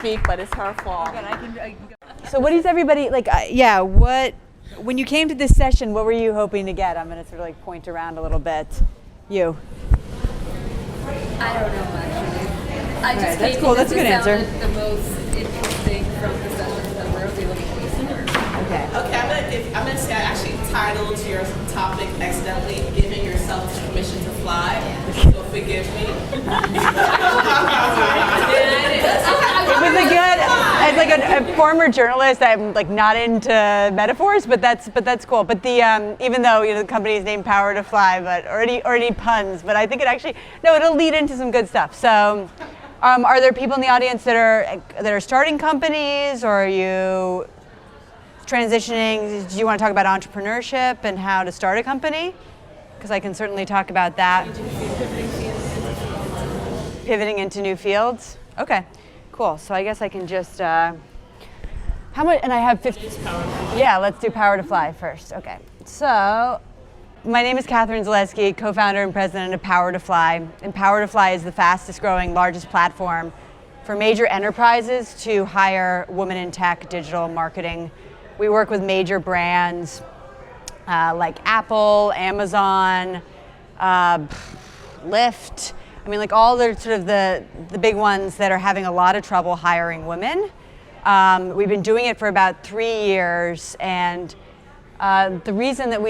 speak, but it's her fault. So what is everybody, like, when you came to this session, what were you hoping to get? I'm going to sort of like point around a little bit. You? I don't know actually. I just That's cool. That's a good answer. The most interesting from the sessions that we're able to Okay. Okay, I'm gonna say I actually titled your topic accidentally, giving yourself permission to fly. So forgive me. It was a good. As like a former journalist, I'm like not into metaphors, but that's cool. But the even though the company is named Power to Fly, but already puns, but I think it'll lead into some good stuff. So, are there people in the audience that are starting companies, or are you transitioning? Do you want to talk about entrepreneurship and how to start a company? Because I can certainly talk about that. Pivoting into new fields. Okay, cool. So I guess I can just. How much? And I have 50. Yeah, let's do Power to Fly first. Okay. So, my name is Katharine Zaleski, co-founder and president of Power to Fly. And Power to Fly is the fastest growing, largest platform for major enterprises to hire women in tech, digital marketing. We work with major brands like Apple, Amazon, Lyft. I mean, like all the sort of the big ones that are having a lot of trouble hiring women. We've been doing it for about 3 years, and the reason that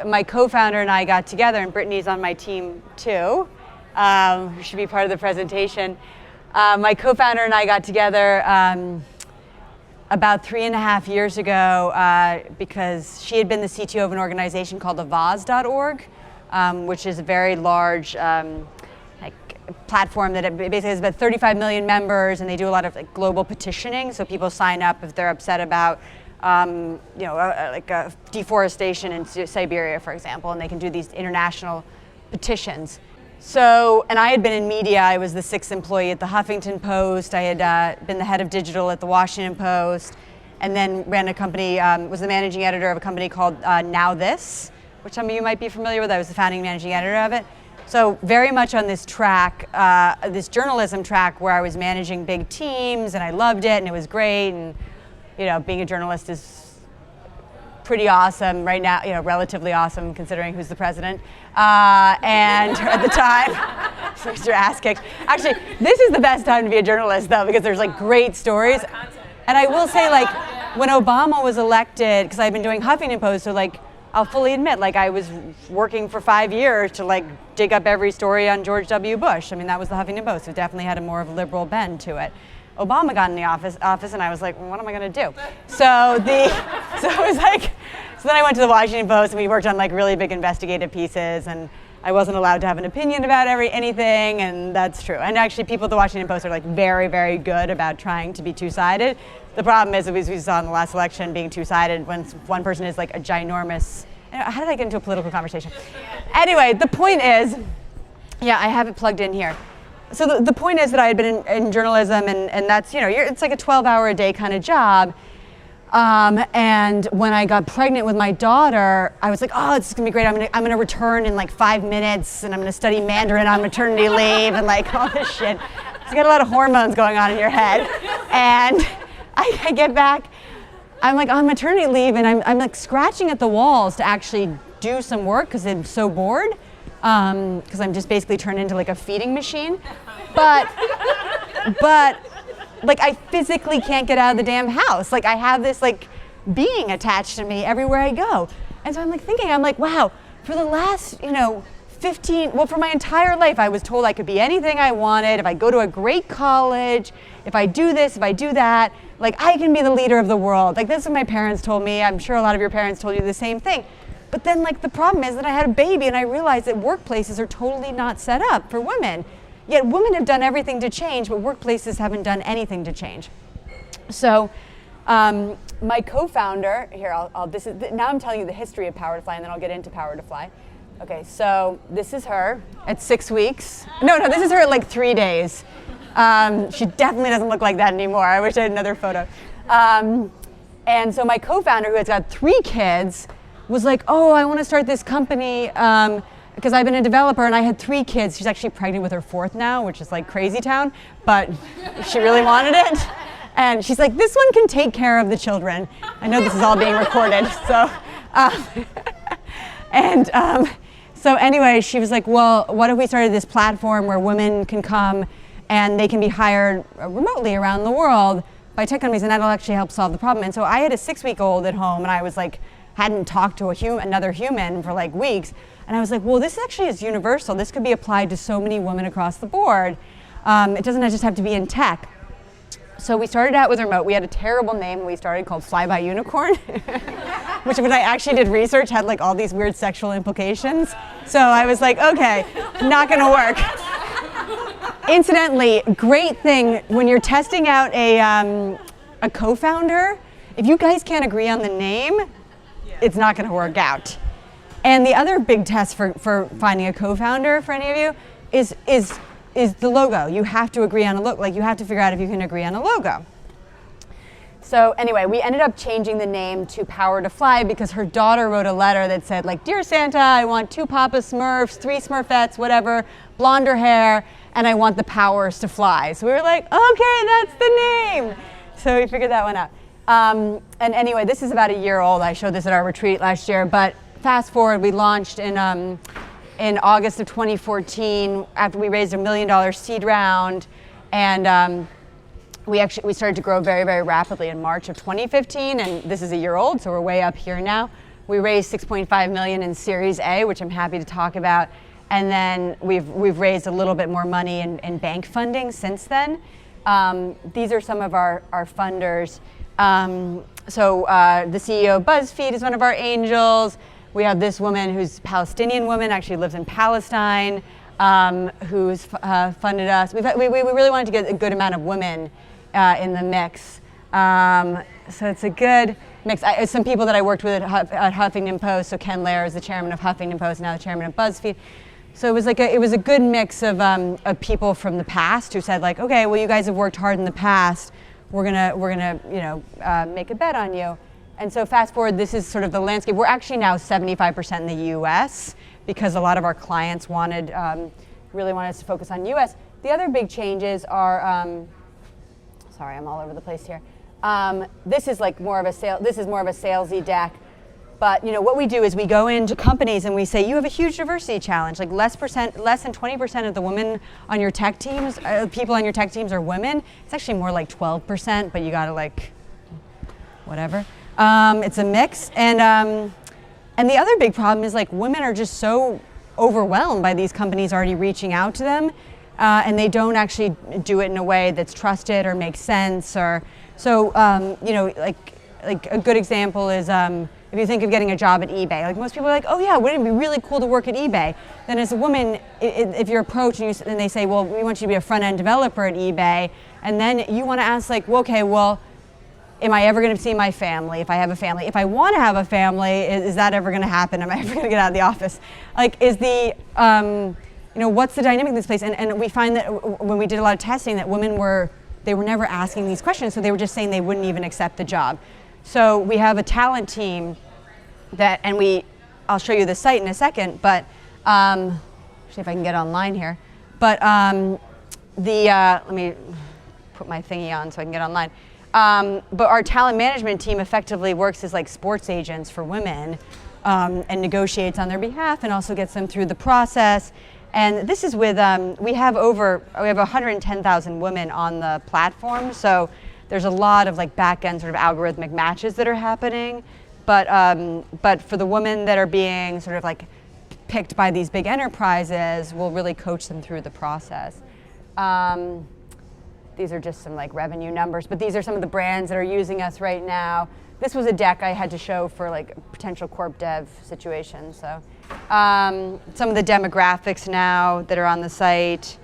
my co-founder and I got together, and Brittany's on my team too, who should be part of the presentation. My co-founder and I got together about 3.5 years ago because she had been the CTO of an organization called Avaz.org, which is a very large platform that basically has about 35 million members, and they do a lot of like global petitioning. So people sign up if they're upset about deforestation in Siberia, for example, and they can do these international petitions. So, and I had been in media. I was the 6th employee at the Huffington Post. I had been the head of digital at the Washington Post, and then ran a company, was the managing editor of a company called Now This, which some of you might be familiar with. I was the founding managing editor of it. So very much on this track, this journalism track where I was managing big teams, and I loved it, and it was great, and being a journalist is pretty awesome right now, relatively awesome considering who's the president. And at the time, your ass kicked. Actually, this is the best time to be a journalist though, because there's like great stories. And I will say, like, when Obama was elected, because I've been doing Huffington Post, so like, I'll fully admit, like, I was working for 5 years to like dig up every story on George W. Bush. I mean, that was the Huffington Post. It definitely had a more of a liberal bend to it. Obama got in the office, and I was like, well, what am I going to do? So it was like, so then I went to the Washington Post, and we worked on like really big investigative pieces, and I wasn't allowed to have an opinion about anything, and that's true. And actually, people at the Washington Post are like very, very good about trying to be two-sided. The problem is, as we saw in the last election, being two-sided when one person is like a ginormous. How did I get into a political conversation? Anyway, the point is, yeah, I have it plugged in here. So the point is that I had been in journalism, and that's, it's like a 12-hour-a-day kind of job. And when I got pregnant with my daughter, I was like, oh, this is gonna be great. I'm gonna return in like 5 minutes, and I'm gonna study Mandarin on maternity leave, and like all this shit. So you got a lot of hormones going on in your head. And I get back, I'm like on maternity leave, and I'm like scratching at the walls to actually do some work because I'm so bored. Because I'm just basically turned into like a feeding machine, but like I physically can't get out of the damn house. Like I have this like being attached to me everywhere I go, and so I'm like thinking, I'm like, wow, for the last for my entire life I was told I could be anything I wanted if I go to a great college, if I do this, if I do that, like I can be the leader of the world. Like that's what my parents told me. I'm sure a lot of your parents told you the same thing. But then like the problem is that I had a baby, and I realized that workplaces are totally not set up for women. Yet women have done everything to change, but workplaces haven't done anything to change. So my co-founder, here, now I'm telling you the history of Power to Fly, and then I'll get into Power to Fly. Okay, so this is her at 6 weeks. No, this is her at like 3 days. She definitely doesn't look like that anymore. I wish I had another photo. And so my co-founder, who has got 3 kids, was like, oh, I want to start this company because I've been a developer and I had 3 kids. She's actually pregnant with her 4th now, which is like crazy town, but she really wanted it. And she's like, this one can take care of the children. I know this is all being recorded, so. So anyway, she was like, well, what if we started this platform where women can come and they can be hired remotely around the world by tech companies, and that'll actually help solve the problem. And so I had a 6-week-old at home, and I was like, hadn't talked to another human for like weeks. And I was like, well, this actually is universal. This could be applied to so many women across the board. It doesn't just have to be in tech. So we started out with remote. We had a terrible name we started called Fly By Unicorn, which when I actually did research had like all these weird sexual implications. So I was like, okay, not gonna work. Incidentally, great thing when you're testing out a co-founder, if you guys can't agree on the name, it's not gonna work out. And the other big test for finding a co-founder for any of you is the logo. You have to agree on a logo. Like you have to figure out if you can agree on a logo. So anyway, we ended up changing the name to Power to Fly because her daughter wrote a letter that said like, Dear Santa, I want 2 Papa Smurfs, 3 Smurfettes, whatever, blonder hair, and I want the powers to fly. So we were like, okay, that's the name. So we figured that one out. And anyway, this is about a year old. I showed this at our retreat last year, but fast forward, we launched in August of 2014 after we raised $1 million seed round, and we started to grow very, very rapidly in March of 2015, and this is a year old, so we're way up here now. We raised $6.5 million in Series A, which I'm happy to talk about, and then we've raised a little bit more money in bank funding since then. These are some of our funders. So the CEO of BuzzFeed is one of our angels. We have this woman who's a Palestinian woman, actually lives in Palestine, who's funded us. We really wanted to get a good amount of women in the mix. So it's a good mix. Some people that I worked with at Huffington Post, so Ken Lair is the chairman of Huffington Post, now the chairman of BuzzFeed. So it was like it was a good mix of people from the past who said like, okay, well you guys have worked hard in the past. We're gonna make a bet on you. And so fast forward, this is sort of the landscape. We're actually now 75% in the US because a lot of our clients really wanted us to focus on US. The other big changes are, sorry, I'm all over the place here. This is more of a salesy deck. But what we do is we go into companies and we say, you have a huge diversity challenge. Like less than 20% of the women on your tech teams, people on your tech teams are women. It's actually more like 12%, but you gotta whatever. It's a mix, and the other big problem is like women are just so overwhelmed by these companies already reaching out to them, and they don't actually do it in a way that's trusted or makes sense. Or so like a good example is if you think of getting a job at eBay. Like most people are like, oh yeah, wouldn't it be really cool to work at eBay? Then as a woman, if you're approached and they say, well, we want you to be a front-end developer at eBay, and then you want to ask like, well, okay, well, am I ever going to see my family if I have a family? If I want to have a family, is that ever going to happen? Am I ever going to get out of the office? Like, is the, what's the dynamic in this place? And we find that when we did a lot of testing that women were never asking these questions, so they were just saying they wouldn't even accept the job. So we have a talent team I'll show you the site in a second, but, see if I can get online here. But let me put my thingy on so I can get online. But our talent management team effectively works as like sports agents for women and negotiates on their behalf and also gets them through the process. And this is with, we have 110,000 women on the platform, so there's a lot of like back-end sort of algorithmic matches that are happening. But for the women that are being sort of like picked by these big enterprises, we'll really coach them through the process. These are just some like revenue numbers, but these are some of the brands that are using us right now. This was a deck I had to show for like a potential corp dev situation. So some of the demographics now that are on the site.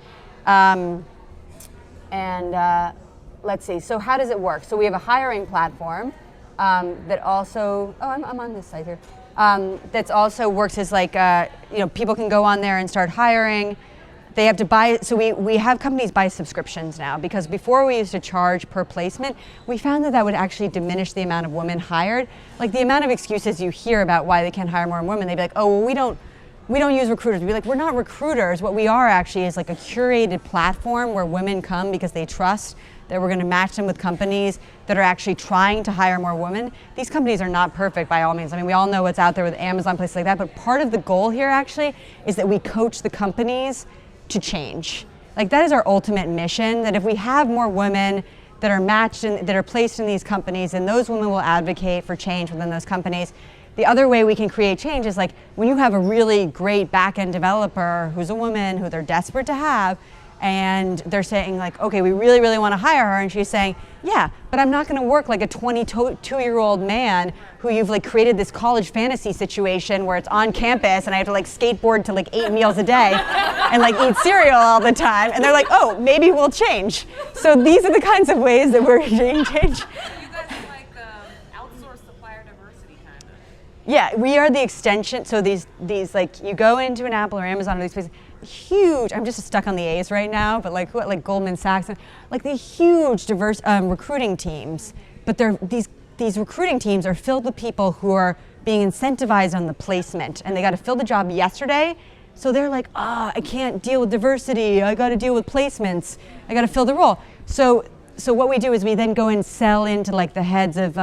Let's see, so how does it work? So we have a hiring platform that also, I'm on this site here, that's also works as like, people can go on there and start hiring. They have to buy, so we have companies buy subscriptions now, because before we used to charge per placement, we found that would actually diminish the amount of women hired. Like the amount of excuses you hear about why they can't hire more women, they'd be like, oh, well, we don't use recruiters. We'd be like, we're not recruiters. What we are actually is like a curated platform where women come because they trust that we're going to match them with companies that are actually trying to hire more women. These companies are not perfect by all means. I mean, we all know what's out there with Amazon, places like that, but part of the goal here actually is that we coach the companies to change. Like, that is our ultimate mission, that if we have more women that are matched and that are placed in these companies, and those women will advocate for change within those companies. The other way we can create change is like when you have a really great back-end developer who's a woman who they're desperate to have, and they're saying like, okay, we really, really want to hire her, and she's saying, yeah, but I'm not going to work like a 22-year-old man who you've like created this college fantasy situation where it's on campus and I have to like skateboard to like 8 meals a day and like eat cereal all the time. And they're like, oh, maybe we'll change. So these are the kinds of ways that we're doing change. Yeah, we are the extension. So these like, you go into an Apple or Amazon or these places, huge, I'm just stuck on the A's right now, but like Goldman Sachs, like the huge diverse recruiting teams. But these recruiting teams are filled with people who are being incentivized on the placement, and they got to fill the job yesterday. So they're like, I can't deal with diversity. I got to deal with placements. I got to fill the role. So what we do is we then go and sell into like the heads of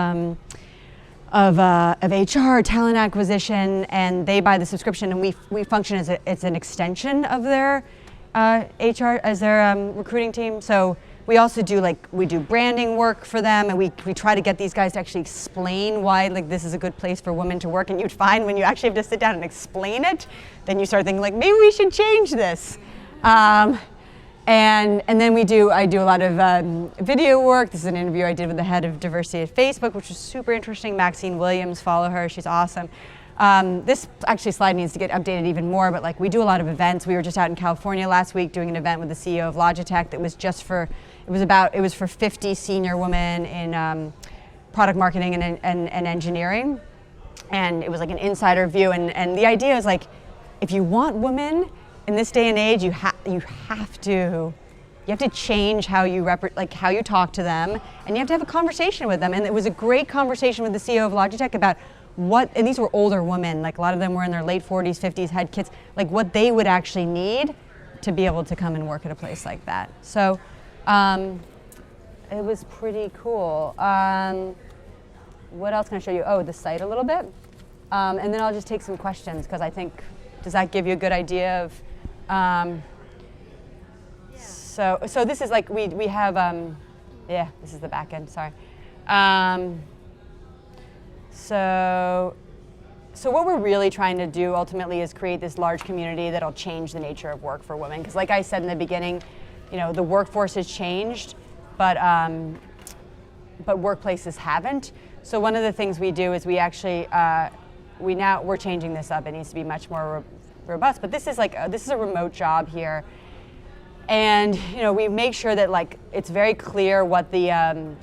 HR, talent acquisition, and they buy the subscription, and we function as an extension of their HR, as their recruiting team. So we also do we do branding work for them, and we try to get these guys to actually explain why like this is a good place for women to work. And you'd find when you actually have to sit down and explain it, then you start thinking like, maybe we should change this. And then I do a lot of video work. This is an interview I did with the head of diversity at Facebook, which was super interesting. Maxine Williams, follow her, she's awesome. This actually slide needs to get updated even more, but like we do a lot of events. We were just out in California last week doing an event with the CEO of Logitech that was just for, it was for 50 senior women in product marketing and engineering. And it was like an insider view, and the idea is like, if you want women in this day and age, you have to change how you how you talk to them, and you have to have a conversation with them. And it was a great conversation with the CEO of Logitech about and these were older women, like a lot of them were in their late 40s, 50s, had kids, like what they would actually need to be able to come and work at a place like that. So it was pretty cool. What else can I show you? Oh, the site a little bit. And then I'll just take some questions, because I think, does that give you a good idea of, so this is like, we have, yeah, this is the back end, sorry. So what we're really trying to do ultimately is create this large community that'll change the nature of work for women. Because like I said in the beginning, the workforce has changed, but workplaces haven't. So one of the things we do is we actually, we're changing this up. It needs to be much more robust. But this is this is a remote job here, and we make sure that like it's very clear what the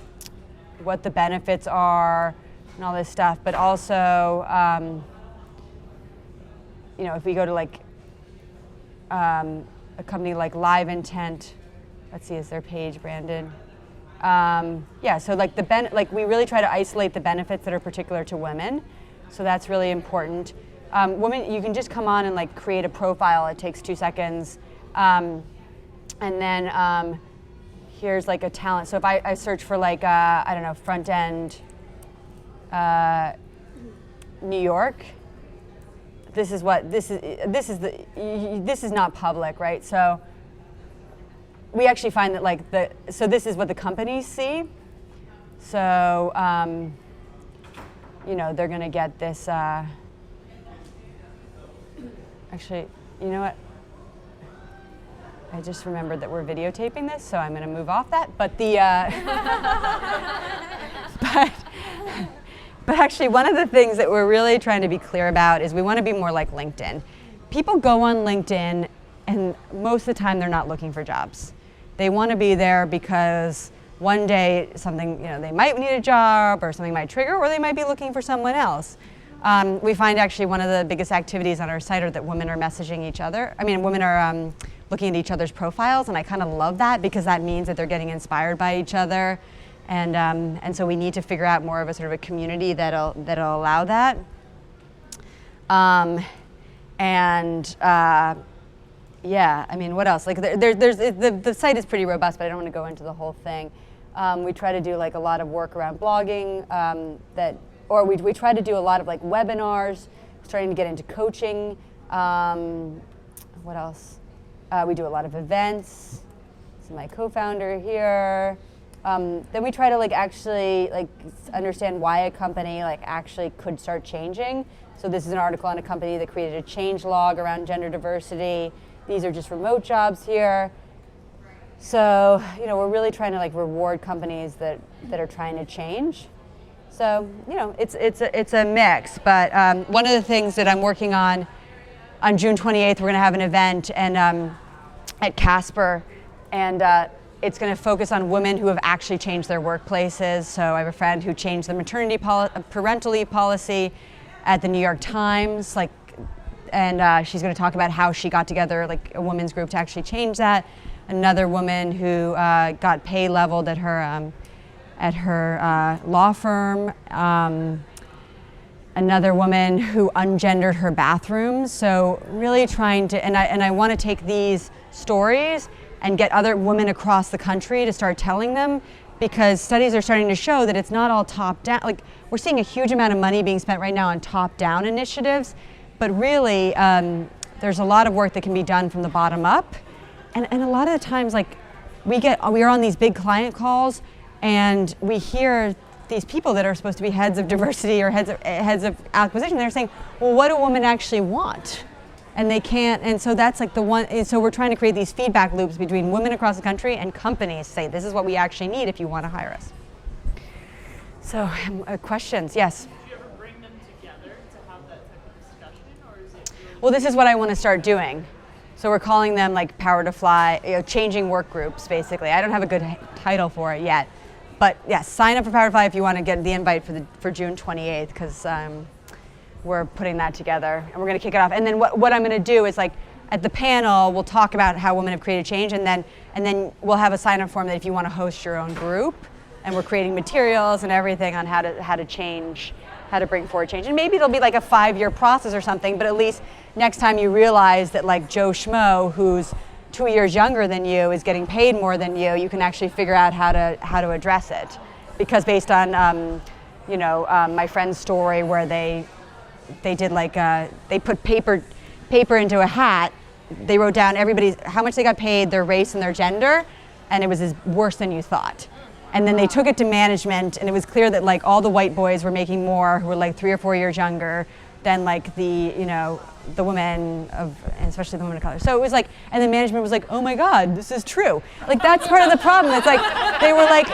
benefits are and all this stuff. But also, if we go to like a company like Live Intent, let's see, is their page branded? Yeah. So like we really try to isolate the benefits that are particular to women. So that's really important. Women, you can just come on and like create a profile. It takes 2 seconds. And then here's like a talent. So if I search for like, I don't know, front end New York, this is not public, right? So we actually find that so this is what the companies see. So, they're going to get this, actually, you know what? I just remembered that we're videotaping this, so I'm going to move off that. But but actually, one of the things that we're really trying to be clear about is we want to be more like LinkedIn. People go on LinkedIn, and most of the time they're not looking for jobs. They want to be there because one day something, they might need a job or something might trigger, or they might be looking for someone else. We find actually one of the biggest activities on our site are that women are messaging each other. I mean, women are looking at each other's profiles, and I kind of love that because that means that they're getting inspired by each other. And so we need to figure out more of a sort of a community that'll allow that. Yeah, I mean, what else? Like, the site is pretty robust, but I don't want to go into the whole thing. We try to do like a lot of work around blogging we try to do a lot of like webinars, starting to get into coaching. What else? We do a lot of events. This is my co-founder here. Then we try to like actually like understand why a company like actually could start changing. So this is an article on a company that created a change log around gender diversity. These are just remote jobs here. So, you know, we're really trying to like reward companies that are trying to change. So, you know, it's a mix. But one of the things that I'm working on June 28th, we're going to have an event at Casper, and it's going to focus on women who have actually changed their workplaces. So I have a friend who changed the parental leave policy at the New York Times, and she's going to talk about how she got together like a women's group to actually change that. Another woman who got pay leveled at her law firm. Another woman who ungendered her bathrooms. So really trying to, and I want to take these stories and get other women across the country to start telling them, because studies are starting to show that it's not all top down. Like, we're seeing a huge amount of money being spent right now on top down initiatives, but really there's a lot of work that can be done from the bottom up. And a lot of the times, like, we are on these big client calls and we hear these people that are supposed to be heads of diversity or heads of acquisition, they're saying, well, what do women actually want? And they can't, and so that's like the one, and so we're trying to create these feedback loops between women across the country and companies say, this is what we actually need if you want to hire us. So, questions? Yes? Do you ever bring them together to have that type of discussion, or is it really... Well, this is what I want to start doing. So we're calling them like Power to Fly, changing work groups, basically. I don't have a good title for it yet. But yes, sign up for Power to Fly if you want to get the invite for June 28th, because we're putting that together and we're going to kick it off. And then what I'm going to do is, like, at the panel, we'll talk about how women have created change, and then we'll have a sign-up form that if you want to host your own group, and we're creating materials and everything on how to change, how to bring forward change. And maybe it'll be like a 5-year process or something, but at least next time you realize that, like, Joe Schmo, who's 2 years younger than you, is getting paid more than you can actually figure out how to address it. Because based on my friend's story where they did like they put paper into a hat, they wrote down how much they got paid, their race and their gender, and it was worse than you thought. And then they took it to management, and it was clear that like all the white boys were making more, who were like 3 or 4 years younger than like the women and especially the women of color. So it was like, and the management was like, oh my God, this is true. Like, that's part of the problem. It's like, they were like,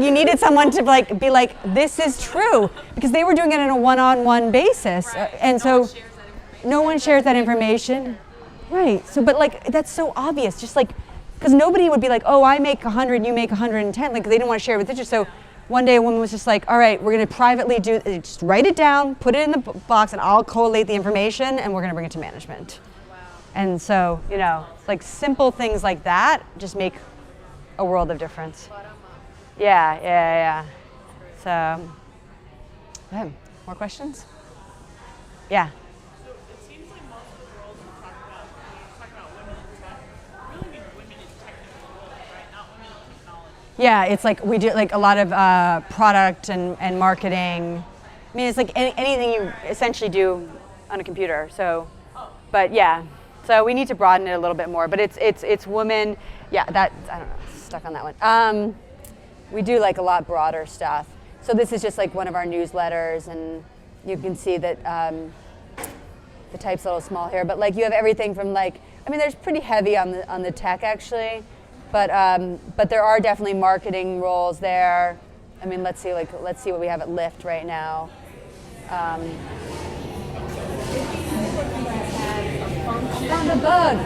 you needed someone to like be like, this is true, because they were doing it on a one-on-one basis. Right. And so no one shares that information. Right, so, but like, that's so obvious, just like, because nobody would be like, oh, I make 100, you make 110, like, they didn't want to share it with each other. So one day a woman was just like, all right, we're going to privately just write it down, put it in the box, and I'll collate the information, and we're going to bring it to management. Wow. And so, like simple things like that just make a world of difference. Bottom up. Yeah. So, okay, more questions? Yeah. So it seems like most of the roles when you talk about women in tech, really mean women in technical roles, right? Not women in technology. Yeah, it's like we do like a lot of product and marketing. I mean, it's like anything you essentially do on a computer. So, but yeah, so we need to broaden it a little bit more. But it's women. Yeah, I don't know, stuck on that one. We do like a lot broader stuff. So this is just like one of our newsletters, and you can see that the type's a little small here. But like you have everything from like, I mean, there's pretty heavy on the tech actually. But there are definitely marketing roles there. I mean, let's see what we have at Lyft right now. Found a bug.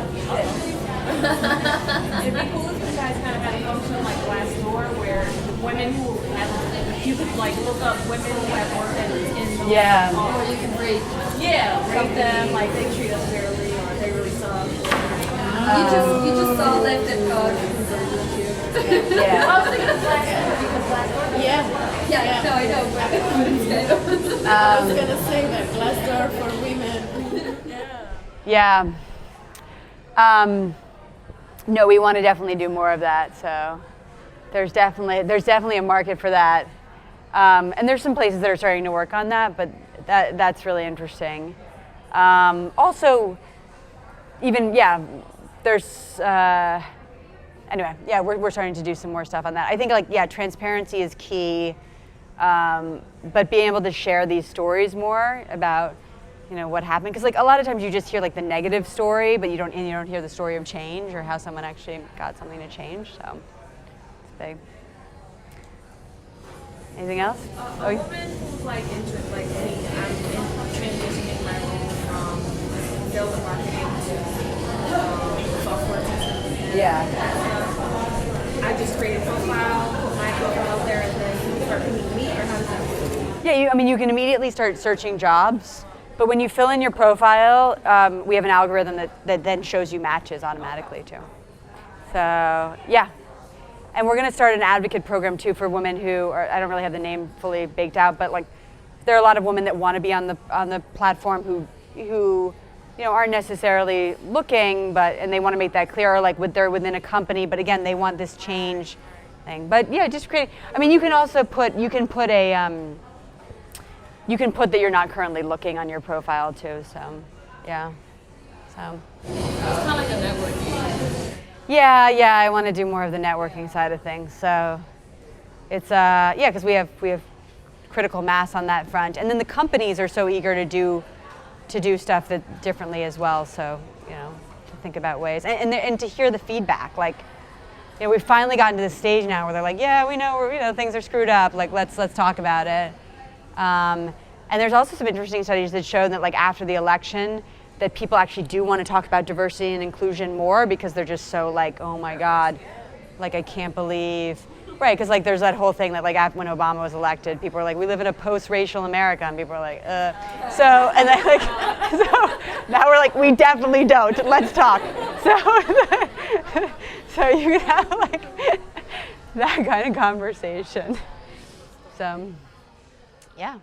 It'd be cool if you guys kind of had a function like Glassdoor, where women who have, you could like look up women who have worked in those. Yeah. Or you can rate. Rate them, like they treat us fairly or they really suck. You just saw Lyft and God. Yeah. I was thinking of Glassdoor because Glassdoor. Yeah, no, I know, but instead of I was gonna say that Glassdoor for women. Yeah. No, we want to definitely do more of that. So, there's definitely a market for that, and there's some places that are starting to work on that, but that's really interesting. Also, even there's anyway, we're starting to do some more stuff on that. I think transparency is key, but being able to share these stories more about what happened, because a lot of times you just hear the negative story, but you don't hear the story of change or how someone actually got something to change. So it's big. Anything else? A woman who's I'm transitioning my role from sales and marketing to software testing. Yeah. I just create a profile, put my profile out there, and then start picking me, or how does that work? Yeah, you can immediately start searching jobs, but when you fill in your profile, we have an algorithm that then shows you matches automatically too. So yeah. And we're going to start an advocate program too for women who I don't really have the name fully baked out, but there are a lot of women that want to be on the platform who aren't necessarily looking, and they want to make that clear, or they're within a company, but again, they want this change thing. But yeah, just create. I mean, you can also put that you're not currently looking on your profile too. So yeah. So. It's kind of like a networking. Yeah, I want to do more of the networking side of things. So it's because we have critical mass on that front, and then the companies are so eager to do stuff that differently as well. So to think about ways and to hear the feedback. We've finally gotten to this stage now where they're like, yeah, we know things are screwed up. Let's talk about it. And there's also some interesting studies that show that after the election, that people actually do want to talk about diversity and inclusion more because they're just so oh my God, I can't believe, right? Because there's that whole thing that when Obama was elected, people were like, we live in a post-racial America, and people are like, So and then so now we're like, we definitely don't. Let's talk. So you can have that kind of conversation. So yeah.